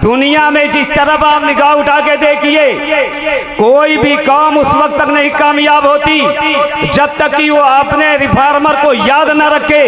दुनिया में जिस तरफ आप निगाह उठा के देखिए, कोई भी काम उस वक्त तक नहीं कामयाब होती जब तक कि वो अपने रिफॉर्मर को याद न रखे,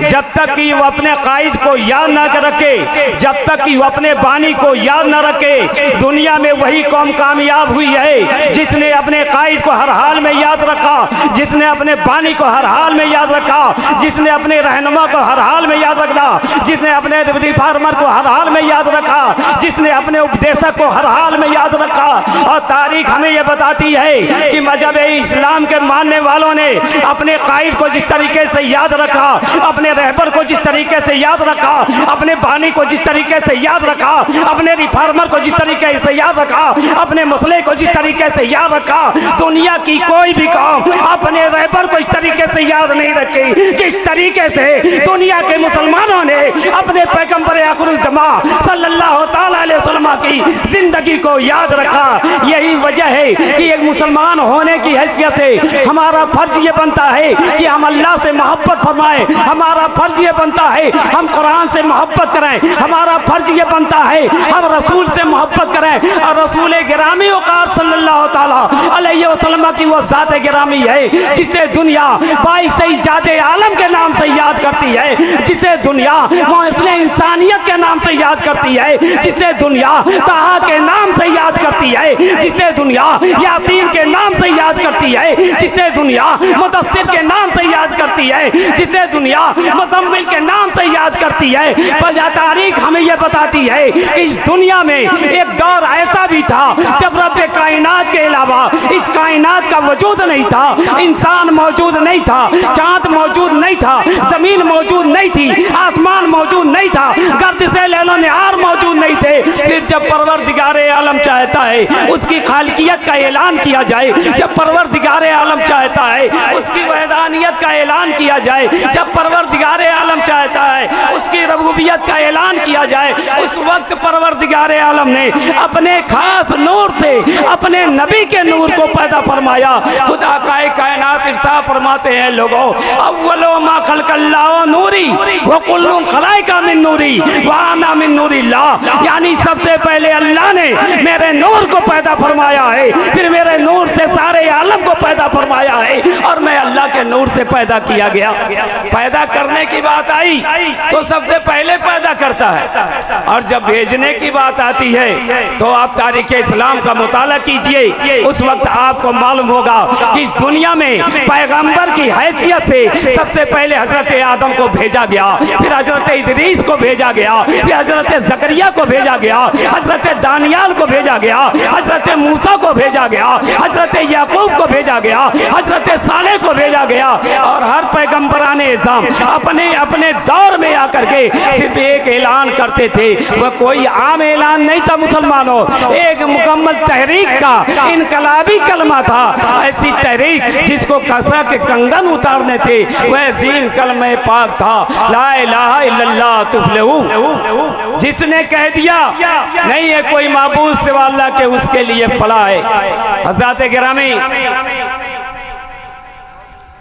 जब तक कि वो अपने कायद को याद न रखे, जब तक कि वो अपने बानी को याद न रखे। दुनिया में वही कौम कामयाब हुई है जिसने अपने कायद को हर हाल में याद रखा, जिसने अपने बानी को हर हाल में याद रखा, जिसने अपने रहनुमा को हर हाल में याद रखा, जिसने अपने रिफॉर्मर को हर हाल में याद रखा, जिसने अपने उपदेशक को हर हाल में याद रखा। और तारीख हमें यह बताती है कि मजहब इस्लाम के मानने वालों ने अपने कायद को जिस तरीके से याद रखा, अपने रहबर को जिस तरीके से याद रखा, अपने बानी को जिस तरीके से याद रखा, अपने रिफॉर्मर को जिस तरीके से याद रखा, अपने मसले को जिस तरीके से याद रखा, दुनिया की कोई भी कौम अपने रहबर को इस तरीके से याद नहीं रखी जिस तरीके से दुनिया के मुसलमानों ने अपने पैगंबर आखिरुज़्ज़मा सल्लल्लाहु तआला अलैहि वसल्लम की जिंदगी को याद रखा। यही वजह है कि एक मुसलमान होने की हैसियत से हमारा फर्ज ये बनता है कि हम अल्लाह से मोहब्बत फरमाएं, हमारा फर्ज ये बनता है हम कुरान से मोहब्बत करें, हमारा फर्ज ये बनता है हम रसूल से मोहब्बत करें। और रसूल गिरामी वक़ार सल्लल्लाहु तआला अलैहि वसल्लम की वो ज़ात गिरामी है जिसे दुनिया बाइस इजाद आलम के नाम से याद करती है, जिसे दुनिया मुस्लिम इंसानियत के नाम से याद करती है, जिसे दुनिया ताहा के नाम से याद करती है, जिसे दुनिया यासीन के नाम से याद करती है, जिसे दुनिया मुदस्सिर के नाम से याद करती है, जिसे दुनिया मुज़म्मिल के नाम से याद करती है। वजह तारीख हमें यह बताती है कि इस दुनिया में एक दौर ऐसा भी था जब रब्बे कायनात के अलावा इस कायनात का वजूद नहीं था, इंसान मौजूद नहीं था, चांद मौजूद नहीं था, जमीन मौजूद नहीं थी, आसमान मौजूद नहीं था, गर्दिशे लैलो निहार मौजूद नहीं थे। फिर जब परवरदिगारे आलम चाहता है उसकी खालिकियत का ऐलान किया जाए, जब परवरदिगारे आलम चाहता है उसकी वहदानियत का ऐलान किया जाए, जब परवरदिगारे आलम चाहता है उसकी रबूबियत का ऐलान किया जाए, उस वक्त परवरदिगारे आलम ने अपने खास नूर से अपने नबी के नूर को पैदा फरमाया। खुदा कायनात इरशाद फरमाते हैं, लोगों अव्वलो मा खलकल्लाहु नूरी व कुल्लु खलाइका मिन नूरी व अना मिन नूरिल्लाह, यानी सबसे पहले अल्लाह ने मेरे नूर को पैदा फरमाया है, फिर मेरे नूर से सारे आलम को पैदा फरमाया है और मैं अल्लाह के नूर से पैदा किया गया। पैदा करने की बात आई तो सबसे पहले पैदा करता है, और जब भेजने की बात आती है तो आप तारीख इस्लाम का मुताला कीजिए, उस वक्त आपको मालूम होगा कि इस दुनिया में पैगंबर की हैसियत से सबसे पहले हजरत आदम को भेजा गया, फिर हजरत इदरीस को भेजा गया, फिर हजरत जकरिया को भेजा गया, हजरत दानियाल को भेजा गया, हजरत मूसा को भेजा गया, हजरत याकूब को भेजा गया, हजरत सालेह को भेजा गया। और हर पैगंबराने इज़ाम अपने अपने दौर में आकर के सिर्फ एक ऐलान करते थे, वह कोई आम ऐलान नहीं था मुसलमानों, एक मुकम्मल तहरीक का इनकलाबी कलमा था, ऐसी तहरीक जिसको कसरा के कंगन उतारने थे, वह जीन कलमे पाक था, ला इलाहा इल्लल्लाह तुफ्लिहू। जिसने कह दिया नहीं है कोई माबूद सिवा अल्लाह के, उसके लिए फलाह है। हज़रत गिरामी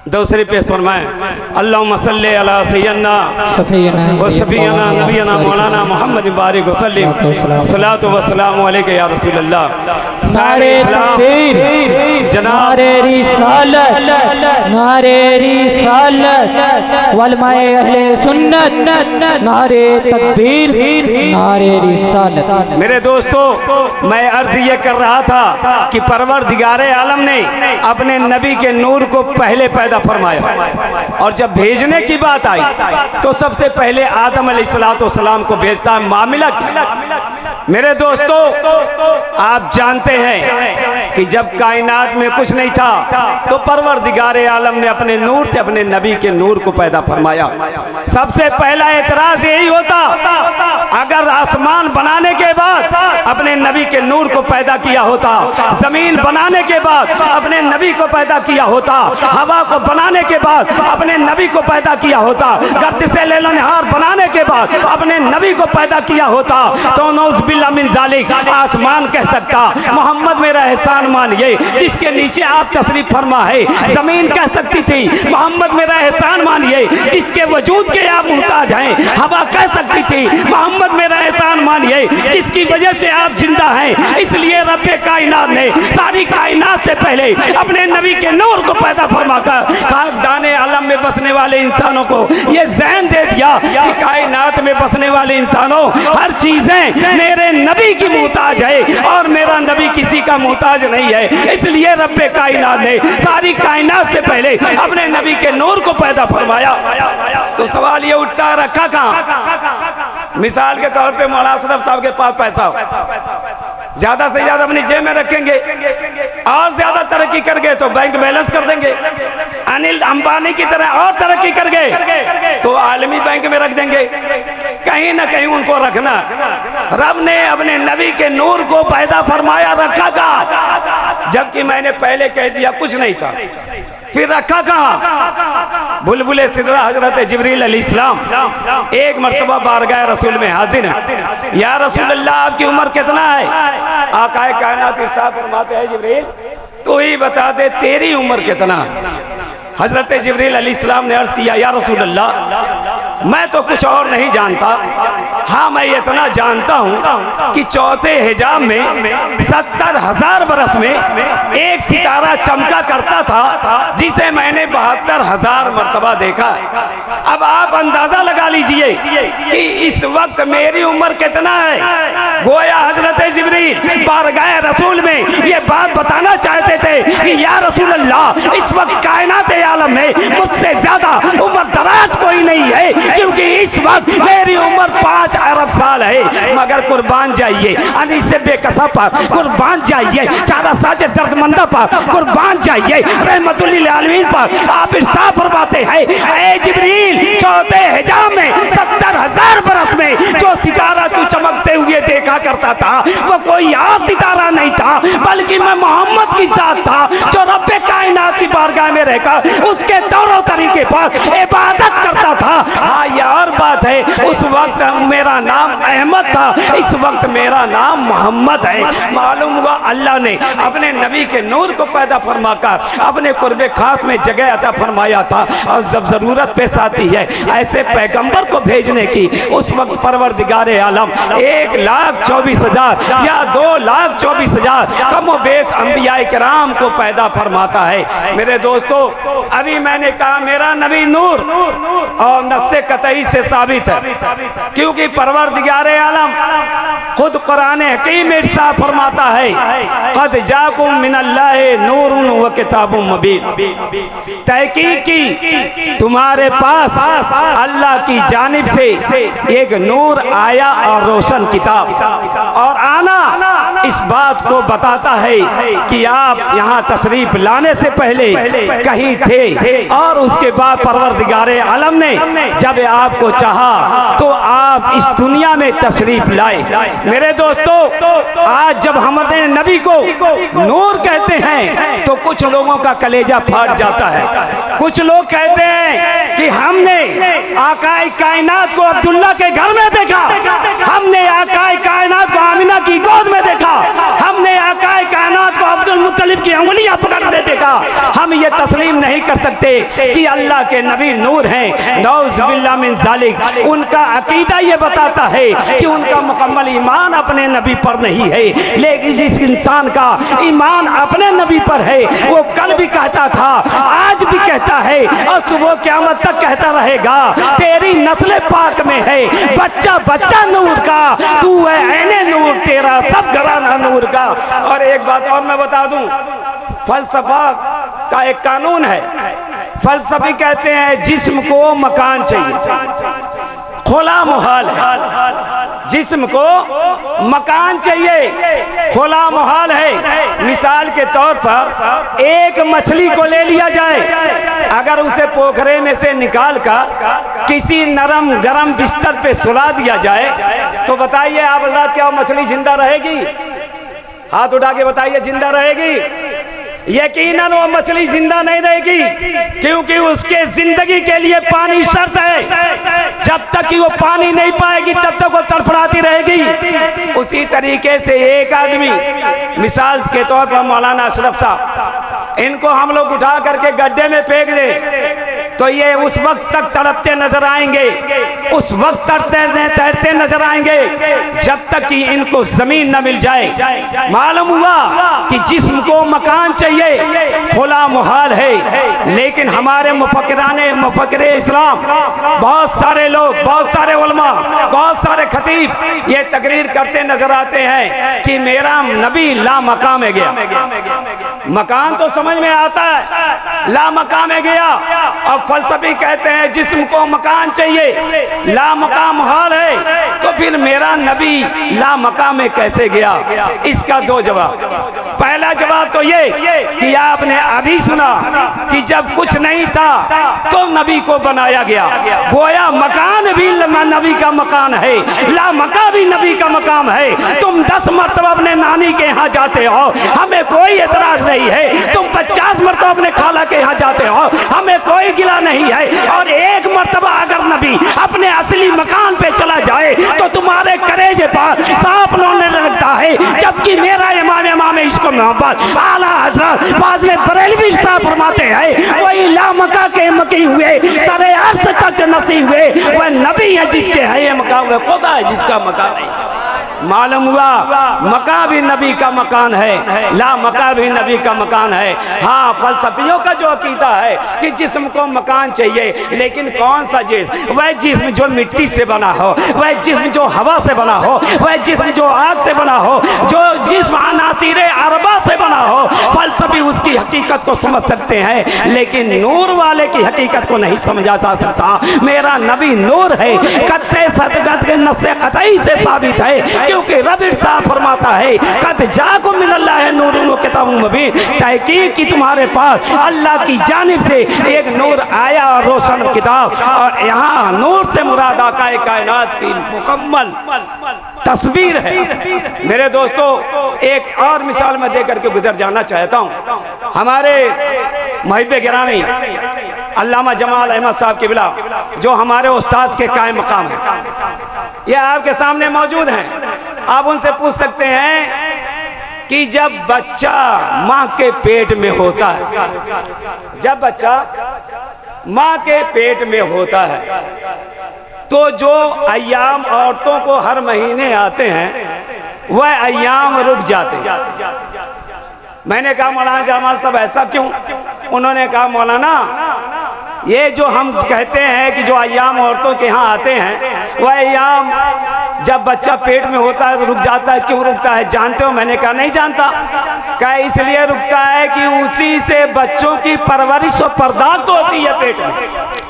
दूसरे पेश फरमाएं, अल्लाहुम्मा सल्ली अला सय्यदना व शफीना नबीना मौलाना मोहम्मद बारिक वसल्लिम सलातु व सलामु अलैका या रसूल अल्लाह। नारे तकबीर, नारे रिसालत, नारे रिसालत, वलमाए अहले सुन्नत, नारे तकबीर, नारे रिसालत। मेरे दोस्तों, मैं अर्ज ये कर रहा था कि परवरदिगारे आलम ने अपने नबी के नूर को पहले पैदा फरमाया, और जब भेजने की बात आई तो सबसे पहले आदम अलैहिस्सलाम को भेजता है। मामला क्या? मेरे दोस्तों, आप जानते हैं कि जब कायनात में कुछ नहीं था तो परवरदिगारे आलम ने अपने नूर से अपने नबी के नूर को पैदा फरमाया। सबसे पहला एतराज यही होता, अगर आसमान बनाने के बाद अपने नबी के नूर को पैदा किया होता, जमीन बनाने के बाद अपने नबी को पैदा किया होता, हवा को बनाने के बाद अपने नबी को पैदा किया होता, गर्दिशे लैलनहार बनाने के बाद अपने नबी को पैदा किया होता, तो नौज़ बिल्लाह मिन ज़ालिक आसमान कह सकता मोहम्मद मेरा एहसान मानिए, जिसके नीचे आप तशरीफ फरमा है। जमीन कह सकती थी मोहम्मद मेरा एहसान मानिए, जिसके वजूद के आप मुहताज हैं। हवा कह सकती थी मोहम्मद मेरा एहसान मानिए, जिसकी वजह से आप जिंदा हैं। इसलिए रब्बे कायनात ने सारी कायनात से पहले अपने नबी के नूर को पैदा फरमाकर दाने आलम में बसने वाले इंसानों को ये ज़हन दे दिया कि कायनात में बसने वाले इंसानों हर चीजें मेरे नबी की मुहताज है और मेरा नबी किसी का मुहताज नहीं है। इसलिए रब्बे कायनात ने सारी कायनात से पहले अपने नबी के नूर को पैदा फरमाया। तो सवाल ये उठता है रखा कहाँ? मिसाल के तौर पे मौलाना अशरफ साहब के पास पैसा हो, ज्यादा से ज्यादा अपनी जेब में रखेंगे और ज्यादा तरक्की कर गए तो बैंक बैलेंस कर देंगे। अनिल अंबानी की तरह और तरक्की कर गए तो आलमी बैंक में रख देंगे। कहीं ना कहीं उनको रखना। रब ने अपने नबी के नूर को पैदा फरमाया, रखा कहाँ? जबकि मैंने पहले कह दिया कुछ नहीं था, फिर रखा कहाँ? बुलबुल सिदरा हजरत जिब्रील अलैहिस्सलाम एक मर्तबा बारगाह रसूल में हाजिर है। या रसूल अल्लाह आपकी उम्र कितना है? आकाए कायनात इरशाद फरमाते हैं जिब्रील तू ही बता दे तेरी उम्र कितना? हजरत जिब्रील अलैहिस्सलाम ने अर्ज किया या रसूल अल्लाह मैं तो कुछ और नहीं जानता, हाँ मैं इतना जानता हूँ कि चौथे हिजाब में 70,000 बरस में एक सितारा चमका करता था जिसे मैंने 72,000 मर्तबा देखा। अब आप अंदाजा लगा लीजिए कि इस वक्त मेरी उम्र कितना है। गोया हजरत जिब्रील बारगाह रसूल में ये बात बताना चाहते थे कि या रसूल अल्लाह इस वक्त कायनात आलम में मुझसे ज्यादा उम्र दराज कोई नहीं है, क्योंकि इस वक्त मेरी उम्र 5 अरब साल है। मगर कुर्बान जाइए अनी से बेकसा पर, कुर्बान जाइए चारा साजे दर्दमंदा पर, कुर्बान जाइए रहमतुल लिल आलमीन पर। आप इरशाद फरमाते हैं ऐ जिब्रील चौथे हिजाब में 70,000 बरस में जो सितारा तू चमकते हुए देखा करता था वो कोई और सितारा नहीं था, बल्कि मैं मोहम्मद की जात था जो रब्बे कायनात की बारगाह में रहकर उसके तौर तरीके पर इबादत करता था। हाँ ये और बात है, उस वक्त मेरा नाम अहमद था, इस वक्त मेरा नाम मोहम्मद है। मालूम हुआ अल्लाह ने अपने नबी के नूर को पैदा फरमाकर अपने कुर्बे खास में जगह अता फरमाया था। और जब जरूरत पेश आती है ऐसे पैगंबर को भेजने की, उस वक्त परवरदिगारे आलम 1,24,000 या 2,24,000 कम बेस अंबियाए किराम को पैदा फरमाता है। मेरे दोस्तों अभी मैंने कहा मेरा नबी नूर और नस्से कतई से साबित है, क्योंकि परवरदिगारे आलम खुद कुरान हकीम में इरशाद फरमाता है कद जाकुम मिनल्लाहि नूरुन व किताबुम मुबीन। तहकीक की तुम्हारे पास अल्लाह की जानिब से एक नूर आया और रोशन किताब। और आना इस बात को बताता है कि आप यहाँ तशरीफ लाने से पहले कहीं थे और उसके बाद परवरदिगारे आलम ने जब आपको चाहा तो आप इस दुनिया में तशरीफ लाए। मेरे दोस्तों आज जब हमारे नबी को नूर कहते हैं तो कुछ लोगों का कलेजा फाट जाता है। कुछ लोग कहते हैं कि हमने आकाए कायनात को अब्दुल्ला के घर में देखा, हमने आकाए कायनात को आमिना की गोद में देखा, हमने आकाए कायनात को अब्दुल मुत्तलिब की अंगुलियां पकड़ते देखा। हम ये तस्लीम नहीं कर सकते कि अल्लाह के नबी नूर हैं। नौज़ बिल्लाह मिन ज़ालिक। उनका अकीदा ये बताता है कि उनका मुकम्मल ईमान अपने नबी पर नहीं है, लेकिन जिस इंसान का ईमान अपने नबी पर है वो कल भी कहता था, आज भी कहता है और सुबह क़यामत तक कहता रहेगा तेरी नस्ल पाक में है बच्चा बच्चा नूर का, तू है ऐने नूर, तेरा सब घराना नूर का। और एक बात और मैं बता दूं, फलसफा का एक कानून है। फलसफी कहते हैं जिस्म को मकान चाहिए, खुला मुहाल है। जिस्म को मकान चाहिए, खुला मुहाल है। मिसाल के तौर पर एक मछली को ले लिया जाए, अगर उसे पोखरे में से निकाल कर किसी नरम गरम बिस्तर पे सुला दिया जाए तो बताइए आप हजरात, क्या मछली जिंदा रहेगी? हाथ उठा के बताइए, जिंदा रहेगी? यकीनन वो मछली जिंदा नहीं रहेगी, क्योंकि उसके जिंदगी के लिए पानी शर्त है। जब तक कि वो पानी नहीं पाएगी तब तक वो तड़फड़ाती रहेगी। उसी तरीके से एक आदमी, मिसाल के तौर पर मौलाना अशरफ साहब, इनको हम लोग उठा करके गड्ढे में फेंक दें तो ये उस वक्त तक तड़पते नजर आएंगे, उस वक्त तैरते नजर आएंगे जब तक कि इनको जमीन न मिल जाए। मालूम हुआ कि जिस्म को मकान चाहिए, खुला मुहाल है, लेकिन हमारे मुफक्किरे इस्लाम, बहुत सारे लोग, बहुत सारे उलमा, बहुत सारे खतीब ये तकरीर करते नजर आते हैं कि मेरा नबी ला मकाम में गया। मकान तो समझ में आता है, ला मकाम में गया। और फलसफी कहते हैं जिस्म को मकान चाहिए, ला मकाम हाल है, तो फिर मेरा नबी ला मकाम में कैसे गया? इसका दो जवाब। पहला जवाब तो ये कि आपने अभी सुना कि जब कुछ नहीं था तो नबी को बनाया गया, गोया मकान भी नबी का मकान है, ला मकाम भी नबी का मकाम है। तुम 10 मरतबा अपने नानी के यहाँ जाते हो, हमें कोई एतराज नहीं है। तुम 50 मरतबा अपने खाला के यहाँ जाते हो, हमें कोई गिला नहीं है। और एक मरतबा अगर नबी अपने असली मकान पे चला जाए तो तुम्हारे कलेजे पर सांप लौटने लगता है। जबकि मेरा इमाम इसको मोहब्बत आला हजरत फाज़िल बरेलवी साहब फरमाते हैं, वही लामका के मकी हुए सरे अर्श तक नसी हुए, वह नबी है जिसके है मकाम, वह खुदा है जिसका मकान है। मालूम हुआ मका भी नबी का मकान है, ला मका भी नबी का मकान है। हाँ, फलसफियों का जो अकीदा है कि जिस्म को मकान चाहिए, लेकिन कौन सा जिस्म? वह जिस्म जो मिट्टी से बना हो, वह जिस्म जो हवा से बना हो, वह जिस्म जो आग से बना हो, जो जिस्म अनासीरे अरबा से बना हो। फलसफी उसकी हकीकत को समझ सकते हैं, लेकिन नूर वाले की हकीकत को नहीं समझा जा सकता। मेरा नबी नूर है, कत्ते सदगत के नस्से कतई से साबित है, क्योंकि रबी साहब फरमाता है कद जाको मिनल्लाह है नूरुन व किताबुम मुबीन, तहकीक कि तुम्हारे पास अल्लाह की जानिब से एक नूर आया और रोशन किताब। और यहाँ नूर से मुराद आका कायनात की मुकम्मल तस्वीर है। मेरे दोस्तों, एक और मिसाल मैं देकर के गुजर जाना चाहता हूँ। हमारे महबूब गिरामी अल्लामा जमाल अहमद साहब किबला, जो हमारे उस्ताद के कायम मकाम है, ये आपके सामने मौजूद हैं। आप उनसे पूछ सकते हैं कि जब बच्चा माँ के पेट में होता है, जब बच्चा माँ के पेट में होता है, तो जो अय्याम औरतों को हर महीने आते हैं वह अय्याम रुक जाते हैं। मैंने कहा मौलाना जमाल साहब ऐसा क्यों? उन्होंने कहा मौलाना, ये जो हम कहते हैं कि जो अय्याम औरतों के यहाँ आते हैं वह अय्याम जब बच्चा पेट में होता है तो रुक जाता है। क्यों रुकता है जानते हो? मैंने कहा नहीं जानता। क्या इसलिए रुकता है कि उसी से बच्चों की परवरिश और पर्दात होती है पेट में।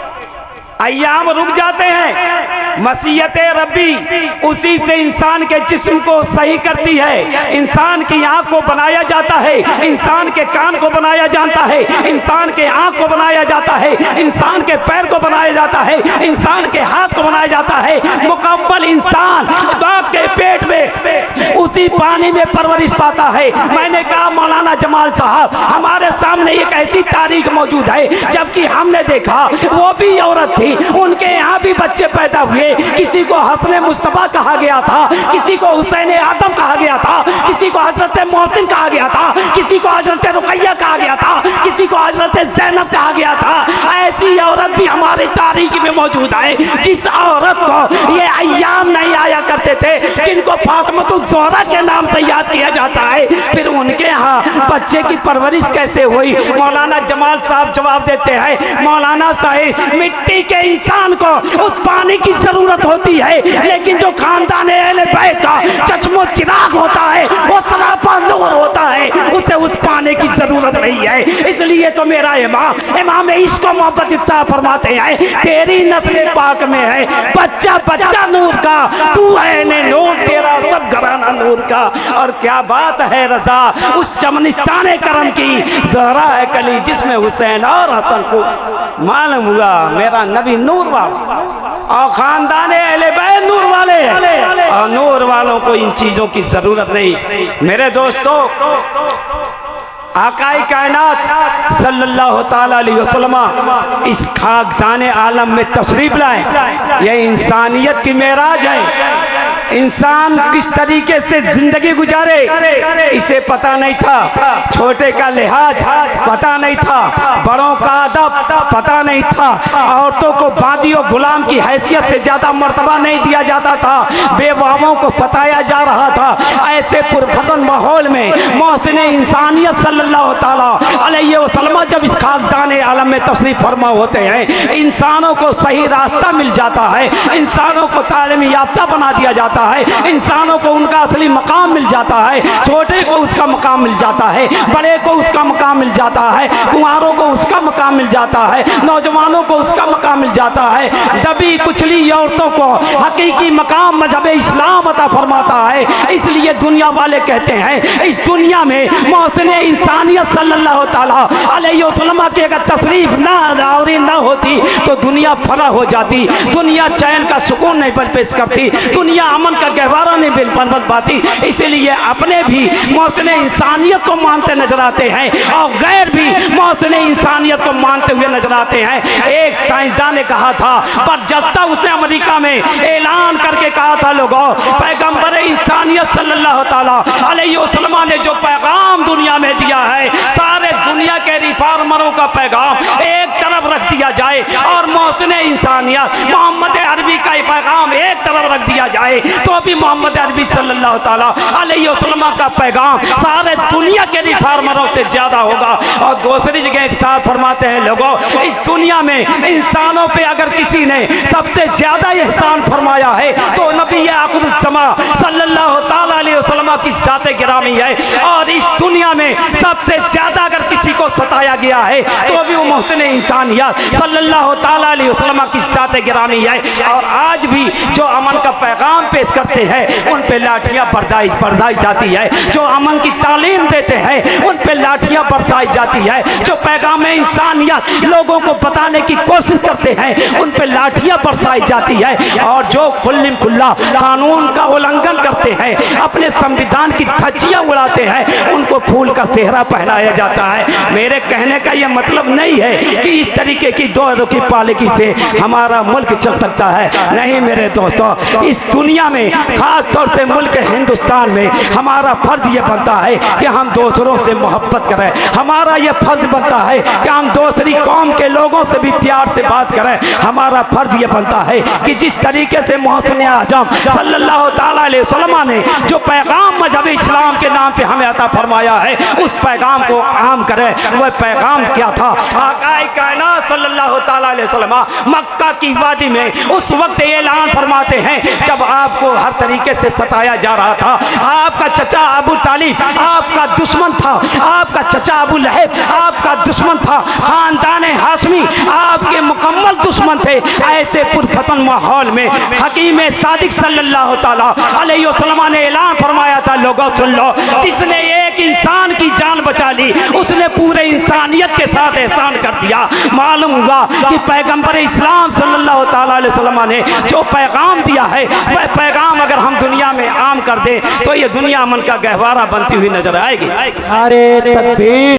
अय्याम रुक जाते हैं, मसीयत रब्बी उसी से इंसान के जिस्म को सही करती है। इंसान की आंख को बनाया जाता है, इंसान के कान को बनाया जाता है, इंसान के आंख को बनाया जाता है, इंसान के पैर को बनाया जाता है, इंसान के हाथ को बनाया जाता है। मुकम्मल इंसान बाप के पेट में उसी पानी में परवरिश पाता है। मैंने कहा मौलाना जमाल साहब, हमारे सामने एक ऐसी तारीख मौजूद है जबकि हमने देखा वो भी औरत थी, उनके यहाँ भी बच्चे पैदा हुए। किसी को हसन मुस्तफा कहा गया था, किसी को हुसैन आजम कहा गया था, किसी को हजरत मोहसिन कहा गया था, किसी को हजरत रुकैया कहा गया था, किसी को हजरत जैनब कहा गया था। ऐसी औरत भी हमारी तारीख में मौजूद है जिस औरत को ये अय्याम नहीं आया करते थे, जिनको फातिमातुज़ ज़हरा के नाम से याद किया जाता है। फिर उनके यहाँ बच्चे की परवरिश कैसे हुई? मौलाना जमाल साहब जवाब देते हैं, मौलाना साहिब, मिट्टी के इंसान को उस पानी की जरूरत होती है, लेकिन जो खानदान अहले बैत का चश्मो चिराग होता है, वो सरापा नूर होता है, उसे उस पानी की जरूरत नहीं है। इसलिए तो मेरा इमाम इश्क व मोहब्बत साहब फरमाते हैं, तेरी नस्ल पाक में है बच्चा बच्चा नूर का, तू है ने नूर, तेरा सब घराना नूर का। और क्या बात है रजा उस चमनिस्तान करम की, ज़हरा है कली जिसमें हुसैन और हसन को। मालूम हुआ मेरा नबी नूर वाला। और खानदान अहले बैत नूर वाले हैं, और नूर वालों को इन चीजों की जरूरत नहीं। मेरे दोस्तों, आकाए कायनात सल्लल्लाहु ताला अलैहि वसल्लम इस खाकदाने आलम में तशरीफ लाए। यह इंसानियत की मेराज है। इंसान किस तरीके से जिंदगी गुजारे इसे पता नहीं था। छोटे का लिहाज पता नहीं था, बड़ों का अदब पता नहीं था, औरतों को बांदी और गुलाम की हैसियत से ज्यादा मर्तबा नहीं दिया जाता था, बेवाओं को सताया जा रहा था। ऐसे पुरफतन माहौल में मोहसिन इंसानियत सल्लल्लाहु ताला अलैहि वसल्लम जब इस खाकदाने आलम में तशरीफ फरमा होते हैं, इंसानों को सही रास्ता मिल जाता है, इंसानों को तालीम याफ्ता बना दिया जाता है, इंसानों को उनका असली मकाम मिल जाता है। छोटे को उसका मकाम मिल जाता है, बड़े को उसका मकाम मिल जाता है, कुंवारों को उसका मकाम मिल जाता है, नौजवानों को उसका मकाम मिल जाता है। दबी कुचली औरतों को हकीकी मकाम मजहब इस्लाम अता फरमाता है। इसलिए दुनिया वाले कहते हैं इस दुनिया में मोहसिन इंसानियत सल्लल्लाहु ताला अलैहि वसल्लम की अगर तशरीफ ना होती तो दुनिया फना हो जाती, दुनिया चैन का सुकून नहीं पेश करती, दुनिया अमन का गहवारा नहीं बन पाती। इसीलिए अपने भी मोहसिन इंसानियत को मानते नजर आते हैं और गैर भी मोहसिन इंसानियत को मानते हुए नजर आते हैं। एक साइंसदान ने कहा था, बरजस्ता उसने अमेरिका में ऐलान करके कहा था, लोगों पैगंबर इंसानियत सल्लल्लाहु ताला अलैहि वसल्लम ने जो पैगाम दुनिया में दिया है, सारे दुनिया के रिफॉर्मरों का पैगाम एक तरफ रख दिया जाए और मोहसिन इंसानियत मोहम्मद अरबी का पैगाम एक तरफ रख दिया जाए तो भी मोहम्मद अरबी सल्लल्लाहु ताला अलैहि वसल्लम का पैगाम सारे दुनिया के रिफॉर्मरों से ज्यादा होगा। और दूसरी जगह इरशाद फरमाते हैं, लोगों इस दुनिया में इंसानों पे अगर किसी ने सबसे ज्यादा एहसान फरमाया है तो नबी आखिरुज़्ज़मा सल्लल्लाहु ताला अलैहि वसल्लम की ज़ात गिरामी है। और इस दुनिया में सबसे ज्यादा अगर किसी को सताया गया है तो भी वो मोहसिन इंसानियत सल्लल्लाहु ताला अलैहि वसल्लम की ज़ात गिरामी है। और आज भी जो अमन का पैगाम पेश करते हैं उन पे लाठियां बरसाई जाती है, जो अमन की तालीम देते हैं उन पे लाठियां बरसाई जाती है, जो पैगाम इंसानियत लोगों को बताने की कोशिश करते हैं उन पे लाठियां बरसाई जाती है। और जो खुल्लम खुल्ला कानून का उल्लंघन करते हैं, अपने संविधान की धज्जियां उड़ाते हैं, उनको फूल का सेहरा पहनाया जाता है। मेरे कहने का यह मतलब नहीं है कि इस तरीके की दो रुखी पालिकी से हमारा मुल्क चल सकता है, नहीं मेरे दोस्तों। इस दुनिया में खास तौर से मुल्क हिंदुस्तान में हमारा फर्ज ये बनता है कि हम दूसरों से मोहब्बत करें, हमारा ये फर्ज बनता है कि हम दूसरी कौम के लोगों से भी प्यार से बात करें, हमारा फर्ज ये बनता है कि जिस तरीके से मोहसिन आज़म सल्लल्लाहु ताला अलैहि वसल्लम ने जो पैगाम मजहब इस्लाम के नाम पे हमें अता फरमाया है उस पैगाम को आम करें। वह पैगाम क्या था? आकाए कायनात सल्लल्लाहु ताला अलैहि वसल्लम मक्का की वादी में उस वक्त ऐलान फरमाते हैं जब आपको हर तरीके से सताया जा रहा था, आपका चचा अबू तालिब आपका दुश्मन था, आपका चचा अबू लहब आपका दुश्मन था, खानदान हाशमी आपके मुकम्मल दुश्मन थे। ऐसे पुरफतन माहौल में हकीम सादिक सल्लल्लाहु ताला अलैहि वसल्लम ने ऐलान फरमाया था, लोगों सुन लो, जिसने एक इंसान की जान बचा ली उसने पूरे इंसानियत के साथ एहसान कर दिया। मालूम हुआ कि पैगंबर इस्लाम सल्लल्लाहु ताला अलैहि वसल्लम ने जो पैगाम दिया है वह पैगाम अगर हम दुनिया में आम कर दें तो ये दुनिया अमन का गहवारा बनती हुई नजर आएगी। नारे तकबीर।